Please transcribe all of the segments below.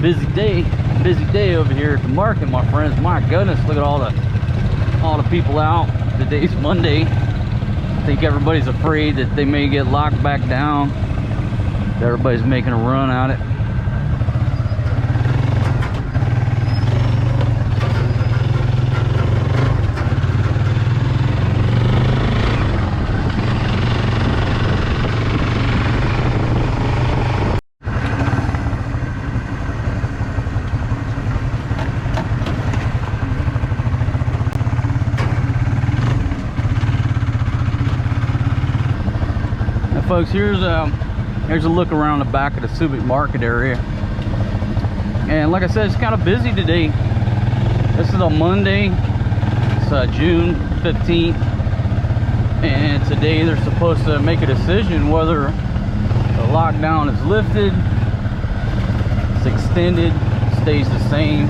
Busy day over here at the market, my friends. My goodness, look at all the people out. Today's Monday. I think everybody's afraid that they may get locked back down. Everybody's making a run at it. Folks, here's a look around the back of the Subic Market area, and like I said, it's kind of busy today. This is a Monday. It's June 15th, and today they're supposed to make a decision whether the lockdown is lifted, it's extended, stays the same.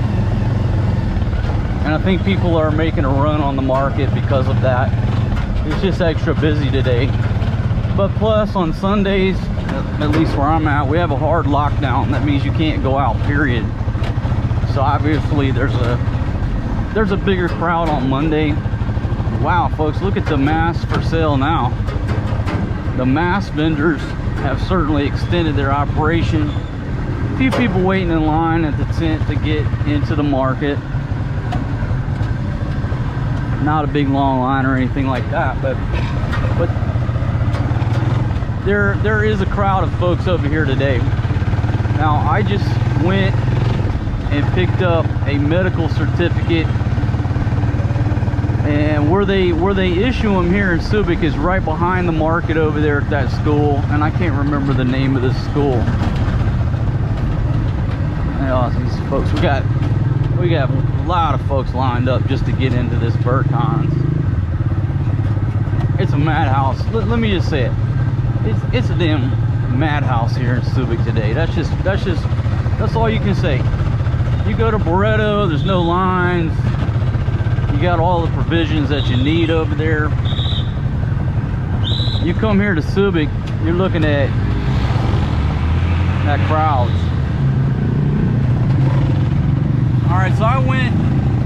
And I think people are making a run on the market because of that. It's just extra busy today. But plus on Sundays, at least where I'm at, we have a hard lockdown. That means you can't go out, period. So obviously there's a bigger crowd on Monday. Wow, folks, look at the masks for sale now. The mask vendors have certainly extended their operation. A few people waiting in line at the tent to get into the market. Not a big long line or anything like that, but there is a crowd of folks over here today. Now, I just went and picked up a medical certificate, and where they issue them here in Subic is right behind the market over there at that school, and I can't remember the name of this school. These folks, we got a lot of folks lined up just to get into this Burcon's. It's a madhouse. Let me just say it. It's a damn madhouse here in Subic today. That's all you can say. You go to Barretto, there's no lines. You got all the provisions that you need over there. You come here to Subic, you're looking at crowds. All right, so I went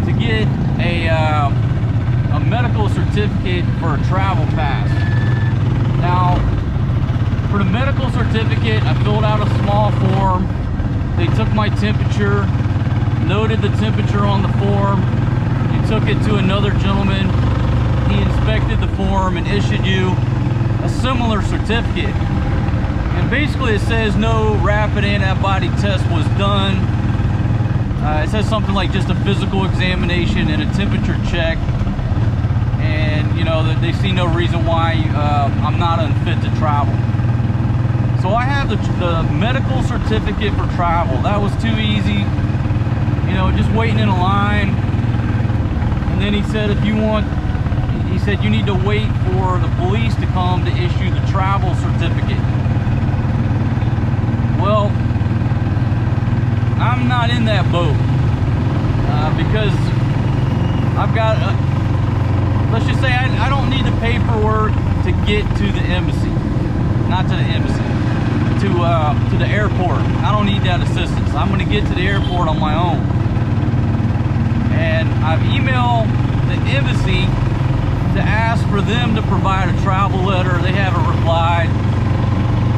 to get a medical certificate for a travel pass. Now, for the medical certificate, I filled out a small form. They took my temperature, noted the temperature on the form. You took it to another gentleman. He inspected the form and issued you a similar certificate. And basically it says no rapid antibody test was done. It says something like just a physical examination and a temperature check. And you know, that they see no reason why I'm not unfit to travel. So I have the medical certificate for travel. That was too easy, you know, just waiting in a line. And then he said, he said you need to wait for the police to come to issue the travel certificate. Well, I'm not in that boat because I've got, let's just say I don't need the paperwork to get to the embassy. Not to the embassy. To the airport. I don't need that assistance. I'm going to get to the airport on my own. And I've emailed the embassy to ask for them to provide a travel letter. They haven't replied.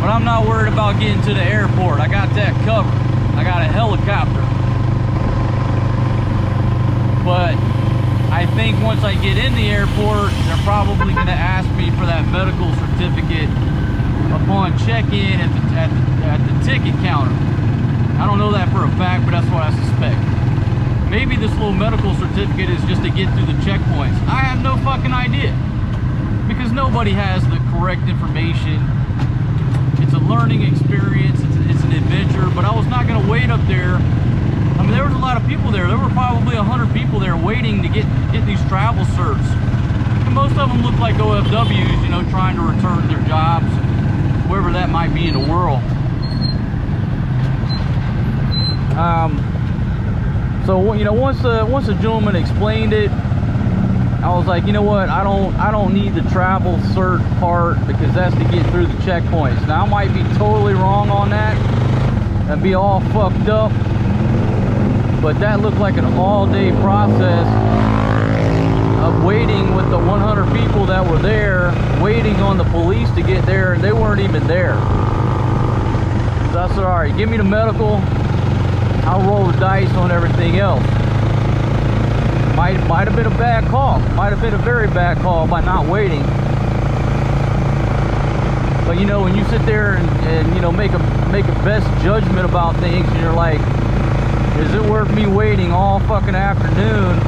But I'm not worried about getting to the airport. I got that covered. I got a helicopter. But I think once I get in the airport, they're probably going to ask me for that medical certificate upon check-in at the ticket counter. I don't know that for a fact, but that's what I suspect. Maybe this little medical certificate is just to get through the checkpoints. I have no fucking idea, because nobody has the correct information. It's a learning experience, it's an adventure, but I was not going to wait up there. I mean, there was a lot of people there. There were probably 100 people there waiting to get these travel certs. And most of them look like OFWs, you know, trying to return to their jobs, wherever that might be in the world. So you know, once the gentleman explained it, I was like, you know what, I don't need the travel cert part, because that's to get through the checkpoints. Now I might be totally wrong on that and be all fucked up, but that looked like an all-day process of waiting with the 100 people that were there, waiting on the police to get there, and they weren't even there. So I said, all right, give me the medical, I'll roll the dice on everything else. Might have been a bad call, might have been a very bad call by not waiting. But you know, when you sit there and you know, make a best judgment about things, and you're like, is it worth me waiting all fucking afternoon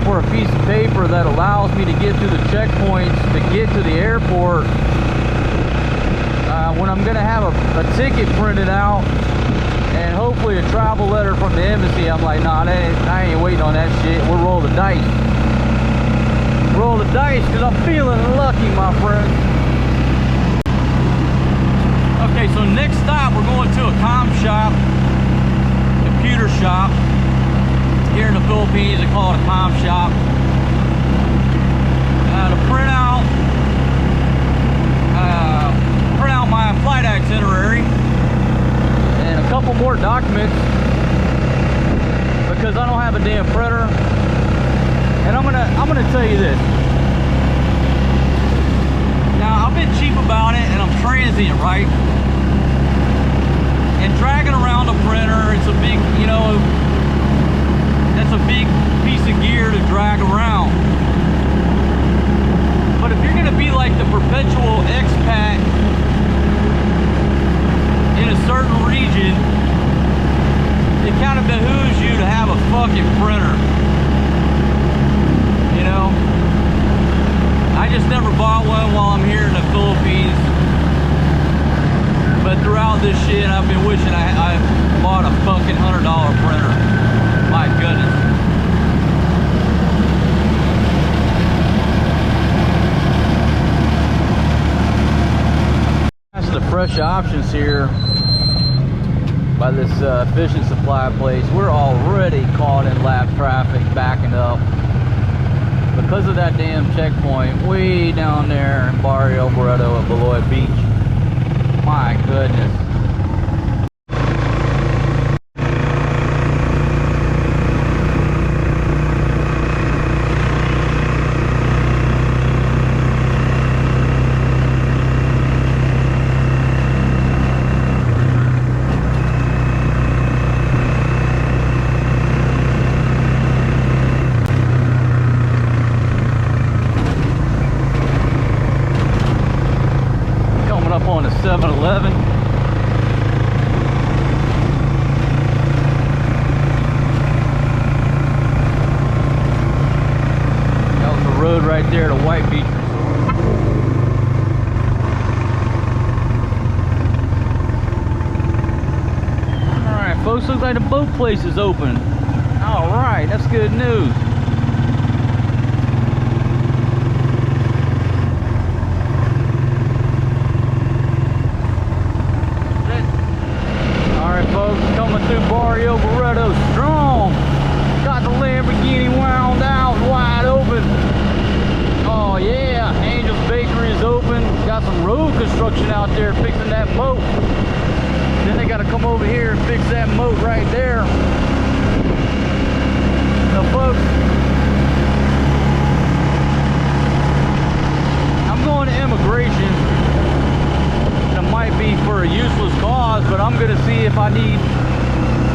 for a piece of paper that allows me to get through the checkpoints to get to the airport, when I'm gonna have a ticket printed out and hopefully a travel letter from the embassy? I'm like, nah, I ain't waiting on that shit. We'll roll the dice. Roll the dice, because I'm feeling lucky, my friend. Okay, so next stop, we're going to a computer shop. Here in the Philippines, they call it a comm shop. To print out my flight itinerary and a couple more documents, because I don't have a damn printer. And I'm gonna tell you this. Now, I've been cheap about it, and I'm transient, right? And dragging around a printer, it's a big, you know, that's a big piece of gear to drag around. But if you're gonna be like the perpetual expat in a certain region, it kind of behooves you to have a fucking printer. You know? I just never bought one while I'm here in the Philippines. But throughout this shit, I've been wishing I bought a fucking $100 printer. My goodness. That's the fresh options here by this fish and supply place. We're already caught in lap traffic, backing up because of that damn checkpoint way down there in Barrio Barreto at Beloit Beach. My goodness. On a 7-Eleven. That was the road right there to White Beach Resort. Alright folks, looks like the boat place is open. Alright, that's good news. Through Barrio Barreto strong. Got the Lamborghini wound out, wide open. Oh yeah, Angel's Bakery is open. Got some road construction out there fixing that moat. Then they got to come over here and fix that moat right there. So folks, I'm going to immigration. It might be for a useless cause, but I'm going to see if I need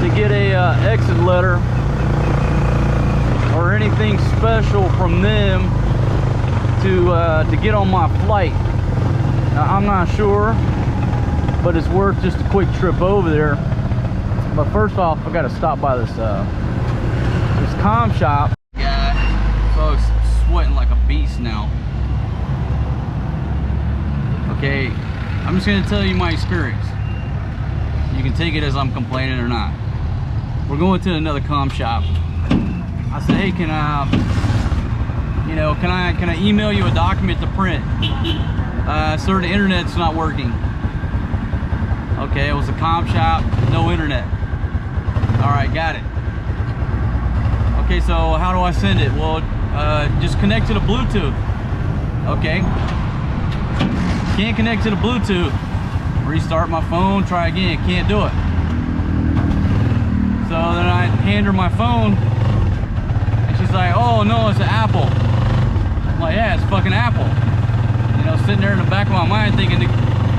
to get a exit letter or anything special from them to get on my flight. Now, I'm not sure, but it's worth just a quick trip over there. But first off, I got to stop by this comm shop. Yeah, folks, sweating like a beast now. Okay, I'm just gonna tell you my experience. You can take it as I'm complaining or not. We're going to another comm shop. I said, hey, can I email you a document to print? Sir, the internet's not working. Okay, it was a comm shop, no internet. All right, got it. Okay, so how do I send it? Well, just connect to the Bluetooth. Okay. Can't connect to the Bluetooth. Restart my phone, try again, can't do it. So then I hand her my phone, and she's like, "Oh no, it's an Apple." I'm like, "Yeah, it's fucking Apple." You know, sitting there in the back of my mind thinking the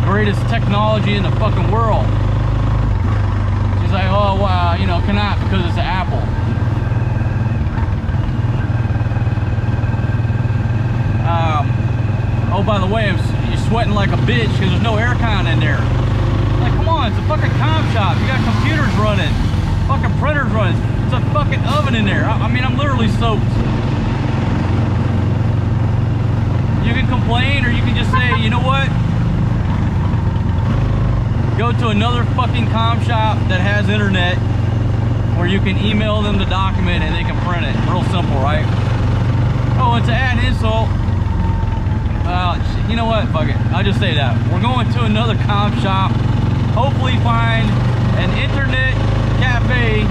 greatest technology in the fucking world. She's like, "Oh wow, you know, cannot because it's an Apple." Oh, by the way, you're sweating like a bitch because there's no aircon in there. Like, come on, it's a fucking comm shop. You got computers running, fucking printers running. It's a fucking oven in there. I mean, I'm literally soaked. You can complain, or you can just say, you know what? Go to another fucking comm shop that has internet where you can email them the document and they can print it. Real simple, right? Oh, and to add insult, you know what? Fuck it. I'll just say that. We're going to another comm shop. Hopefully find an internet cafe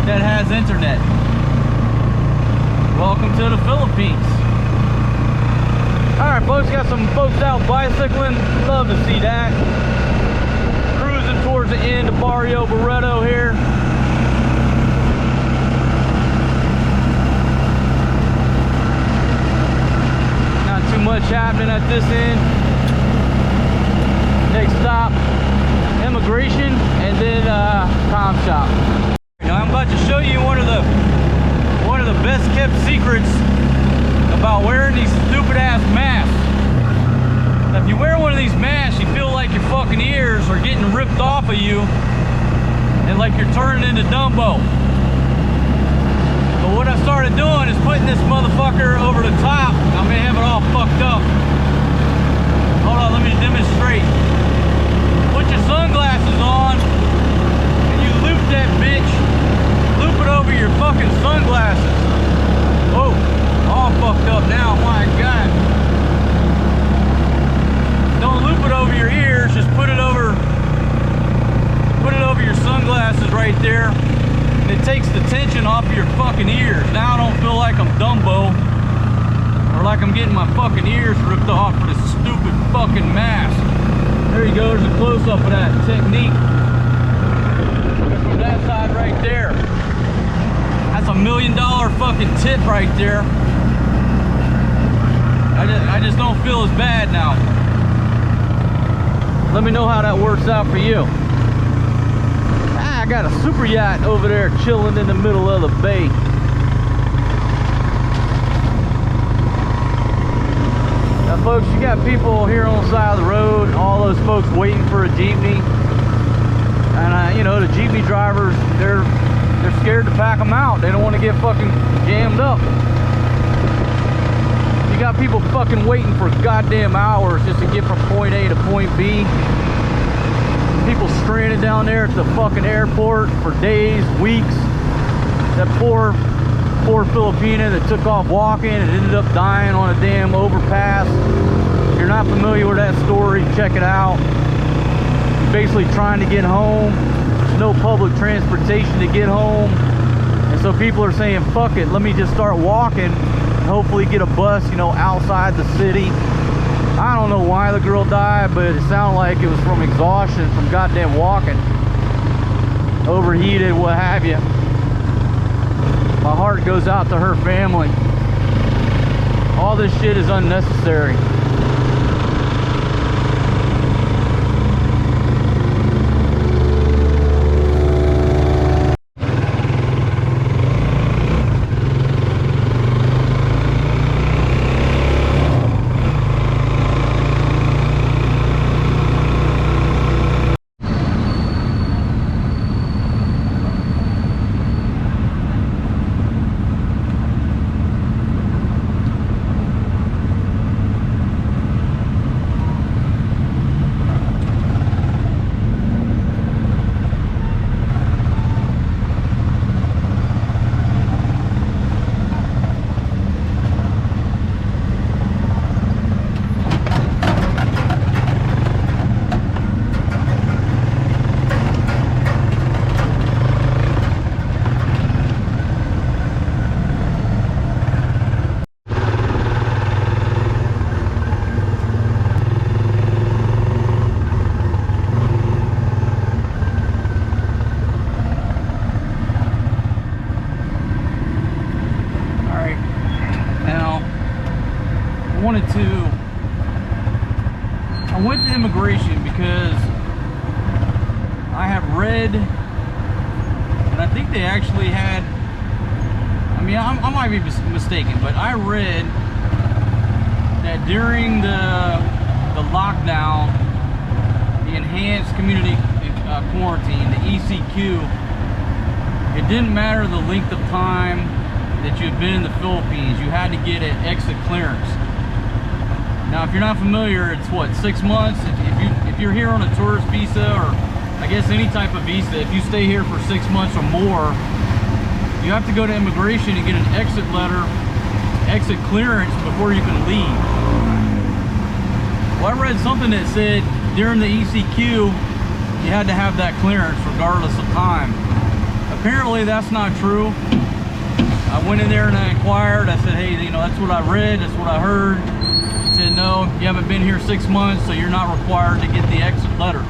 that has internet. Welcome to the Philippines. Alright folks, got some folks out bicycling. Love to see that. Cruising towards the end of Barrio Barreto here. Much happening at this end. Next stop, immigration, and then comm shop. Now I'm about to show you one of the best kept secrets about wearing these stupid ass masks. Now, if you wear one of these masks, you feel like your fucking ears are getting ripped off of you, and like you're turning into Dumbo. But what I started doing is putting this motherfucker over the top. I may have it all fucked up. Hold on, let me demonstrate. Put your sunglasses on and you loop that bitch. Loop it over your fucking sunglasses. Oh, all fucked up now, my God. Don't loop it over your ears, just put it over your sunglasses right there. It takes the tension off of your fucking ears. Now I don't feel like I'm Dumbo or like I'm getting my fucking ears ripped off for this stupid fucking mask. There you go, there's a close-up of that technique. From that side right there. That's $1 million fucking tip right there. I just don't feel as bad now. Let me know how that works out for you. I got a super yacht over there chilling in the middle of the bay. Now folks, you got people here on the side of the road, all those folks waiting for a Jeepney. And you know, the Jeepney drivers, they're scared to pack them out. They don't want to get fucking jammed up. You got people fucking waiting for goddamn hours just to get from point A to point B. People stranded down there at the fucking airport for days, weeks. That poor Filipina that took off walking and ended up dying on a damn overpass. If you're not familiar with that story, check it out. Basically trying to get home. There's no public transportation to get home. And so people are saying, fuck it, let me just start walking and hopefully get a bus, you know, outside the city. I don't know why the girl died, but it sounded like it was from exhaustion from goddamn walking. Overheated, what have you. My heart goes out to her family. All this shit is unnecessary. I went to immigration because I have read, and I think they actually had, I mean, I might be mistaken, but I read that during the lockdown, the enhanced community quarantine, the ECQ, it didn't matter the length of time that you had been in the Philippines, you had to get an exit clearance. Now, if you're not familiar, it's what, 6 months? If you're here on a tourist visa, or I guess any type of visa, if you stay here for 6 months or more, you have to go to immigration and get an exit letter, exit clearance before you can leave. Well, I read something that said during the ECQ, you had to have that clearance regardless of time. Apparently that's not true. I went in there and I inquired. I said, hey, you know, that's what I read, that's what I heard. He said, no, you haven't been here 6 months, so you're not required to get the exit letter.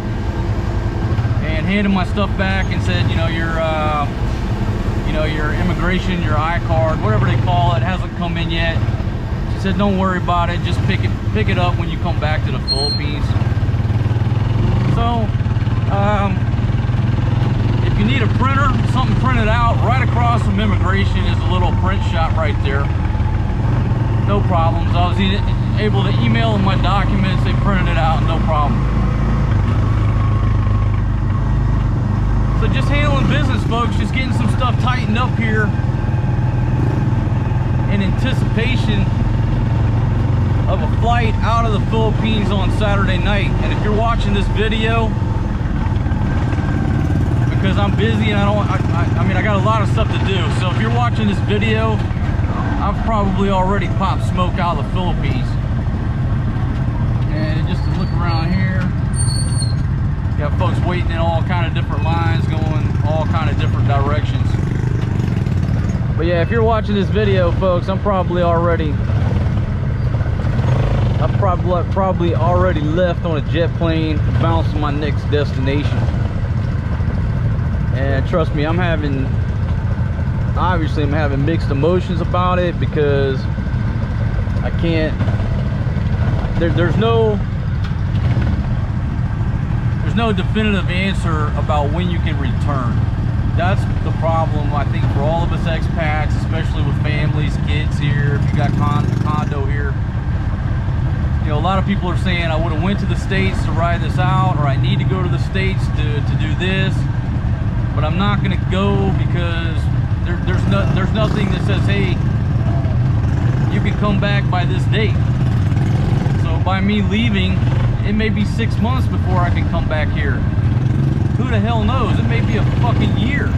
And handed my stuff back and said, you know, your immigration, your I-card, whatever they call it, hasn't come in yet. She said, don't worry about it, just pick it up when you come back to the Philippines. So, if you need a printer, something printed out, right across from immigration is a little print shop right there. No problems. I was able to email them my documents, they printed it out, no problem. So just handling business, folks, just getting some stuff tightened up here in anticipation of a flight out of the Philippines on Saturday night. And if you're watching this video, because I'm busy and I mean, I got a lot of stuff to do. So if you're watching this video, I've probably already popped smoke out of the Philippines. And just to look around here, you got folks waiting in all kind of different lines, going all kind of different directions. But yeah, if you're watching this video, folks, I've probably already left on a jet plane, bounced to my next destination. And trust me, I'm having mixed emotions about it, because I can't, there's no definitive answer about when you can return. That's the problem, I think, for all of us expats, especially with families, kids here. If you got condo here, you know, a lot of people are saying I would have went to the States to ride this out, or I need to go to the States to do this, but I'm not going to go because there's nothing that says, hey, you can come back by this date. So by me leaving, it may be 6 months before I can come back here. Who the hell knows? It may be a fucking year.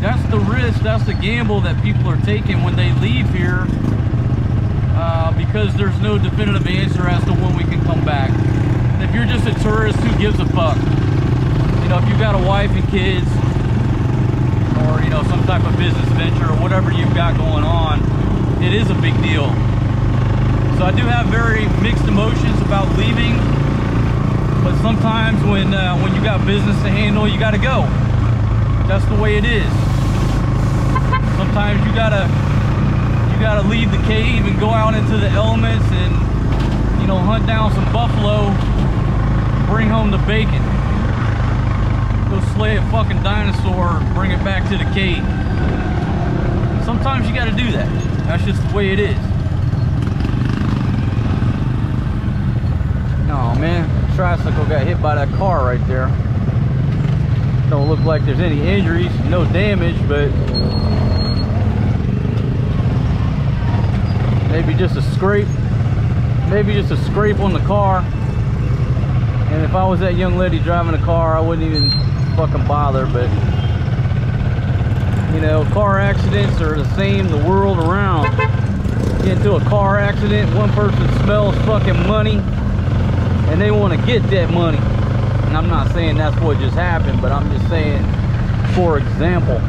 That's the risk, that's the gamble that people are taking when they leave here, because there's no definitive answer as to when we can come back. And if you're just a tourist, who gives a fuck? You know, if you've got a wife and kids, or, you know, some type of business venture, or whatever you've got going on, it is a big deal. So I do have very mixed emotions about leaving, but sometimes when you got business to handle, you got to go. That's the way it is. Sometimes you gotta leave the cave and go out into the elements and, you know, hunt down some buffalo, bring home the bacon, go slay a fucking dinosaur, bring it back to the cave. Sometimes you got to do that. That's just the way it is. Oh man, the tricycle got hit by that car right there. Don't look like there's any injuries, no damage, but maybe just a scrape. Maybe just a scrape on the car. And if I was that young lady driving the car, I wouldn't even fucking bother. But you know, car accidents are the same the world around. Get into a car accident, one person smells fucking money and they want to get that money. And I'm not saying that's what just happened, but I'm just saying, for example.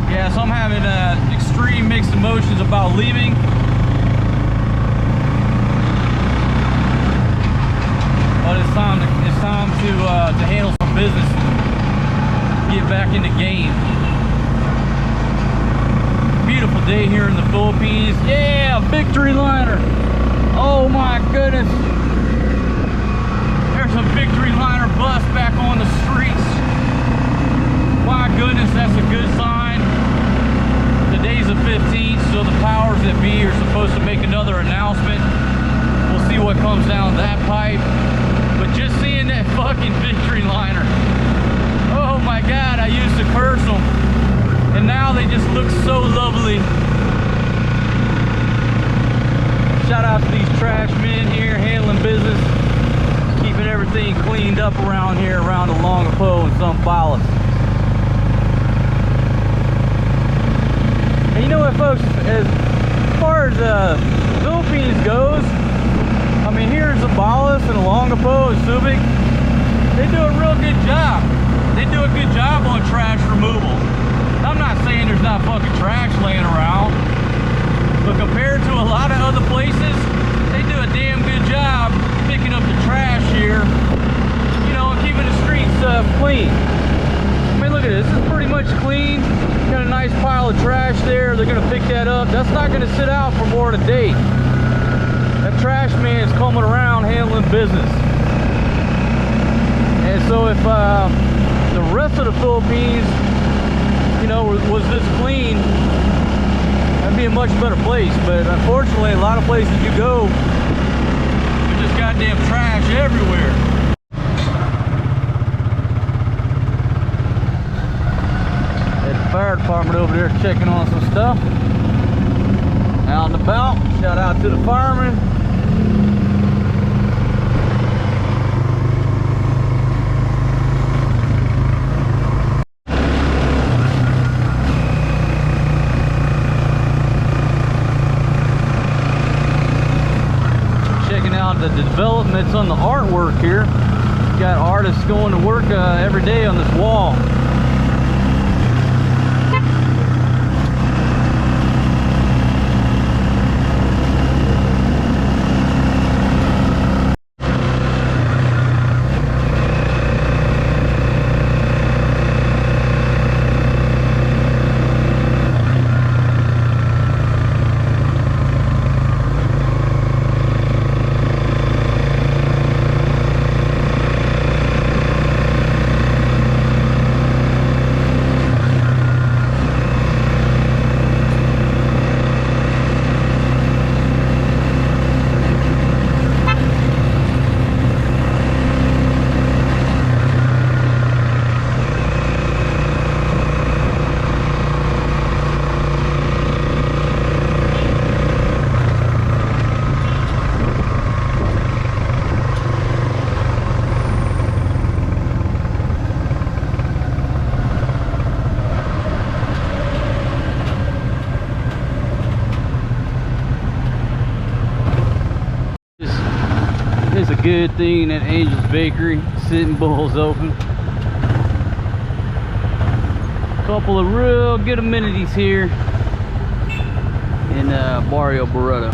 Yeah, so I'm having extreme mixed emotions about leaving. But it's time to handle some business, get back in the game. Beautiful day here in the Philippines. Yeah, a victory liner. Oh my goodness. There's a victory liner bus back on the streets. My goodness, that's a good sign. Today's the 15th, so the powers that be are supposed to make another announcement. We'll see what comes down that pipe. But just seeing that fucking victory liner, oh my God, I used to curse them. And now they just look so lovely. Shout out to these trash men here handling business, keeping everything cleaned up around here, around the Longapo and Zambales. And you know what, folks, as far as Philippines goes, I mean, here's Zambales and Longapo and Subic, they do a real good job. They do a good job on trash removal. I'm not saying there's not fucking trash laying around, but compared to a lot of other places, they do a damn good job picking up the trash here, you know, and keeping the streets clean. I mean, look at this. This is pretty much clean. Got a nice pile of trash there. They're gonna pick that up. That's not gonna sit out for more than a day. That trash man is coming around handling business. And so if the rest of the Philippines, you know, was this clean, that'd be a much better place. But unfortunately, a lot of places you go, there's just goddamn trash everywhere. That fire department over there checking on some stuff. Out and about. Shout out to the firemen. The developments on the artwork here. Got artists going to work every day on this wall. It's a good thing that Angel's Bakery, Sitting Bull's open. Couple of real good amenities here in Barrio Barreto.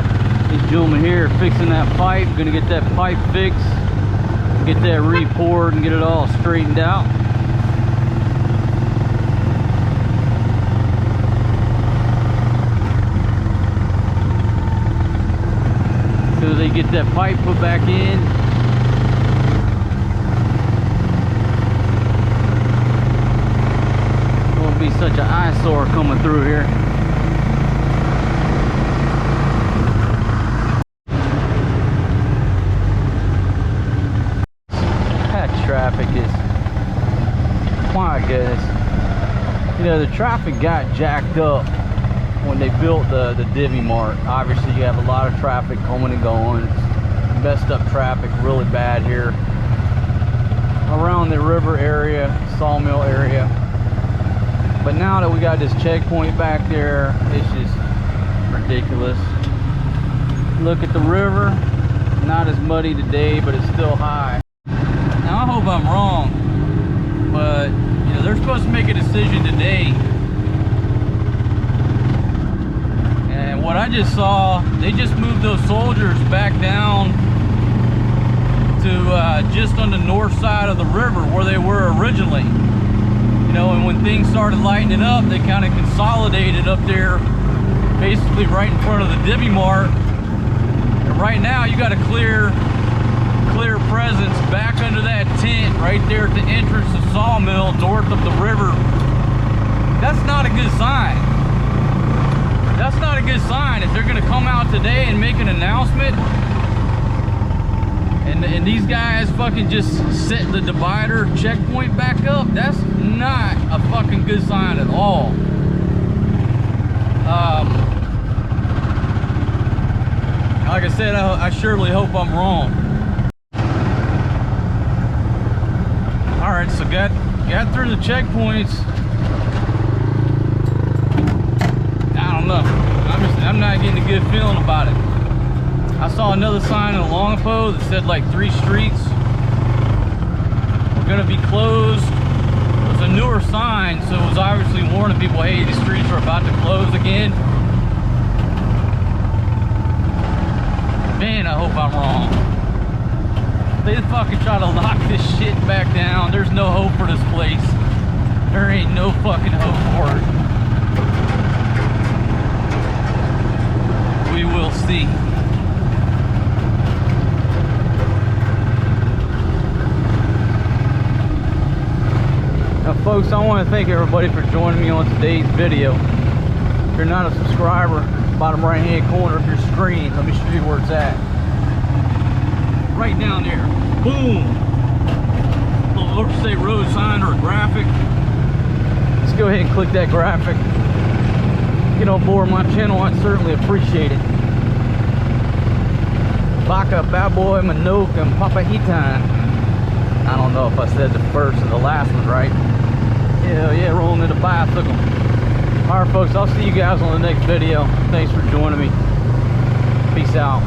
These gentlemen here are fixing that pipe, gonna get that pipe fixed, get that re-poured and get it all straightened out. So they get that pipe put back in. Won't be such an eyesore coming through here. That traffic is, my goodness. You know, the traffic got jacked up when they built the Divvy Mart. Obviously you have a lot of traffic coming and going. It's messed up traffic really bad here around the river area, Sawmill area. But now that we got this checkpoint back there, it's just ridiculous. Look at the river, not as muddy today, but it's still high. Now I hope I'm wrong, but you know, they're supposed to make a decision today. What I just saw, they just moved those soldiers back down to just on the north side of the river where they were originally. You know, and when things started lightening up, they kind of consolidated up there basically right in front of the Divvy Mart. And right now you got a clear presence back under that tent right there at the entrance to Sawmill north of the river. That's not a good sign. That's not a good sign. If they're gonna come out today and make an announcement and these guys fucking just set the divider checkpoint back up, that's not a fucking good sign at all. Like I said, I surely hope I'm wrong. All right, so got through the checkpoints. I don't know. I'm not getting a good feeling about it. I saw another sign in Longpo that said like 3 streets were gonna be closed. It was a newer sign, so it was obviously warning people, hey, these streets are about to close again. Man, I hope I'm wrong. They fucking try to lock this shit back down. There's no hope for this place. There ain't no fucking hope for it. We will see. Now folks, I want to thank everybody for joining me on today's video. If you're not a subscriber, bottom right hand corner of your screen, let me show you where it's at. Right down there. Boom! Little Interstate Road sign or a graphic. Let's go ahead and click that graphic. Get on board my channel, I'd certainly appreciate it. Baka, Baboy, Manok, and Papahitan. I don't know if I said the first or the last one right. Hell yeah, rolling in a bicycle. Alright folks, I'll see you guys on the next video. Thanks for joining me. Peace out.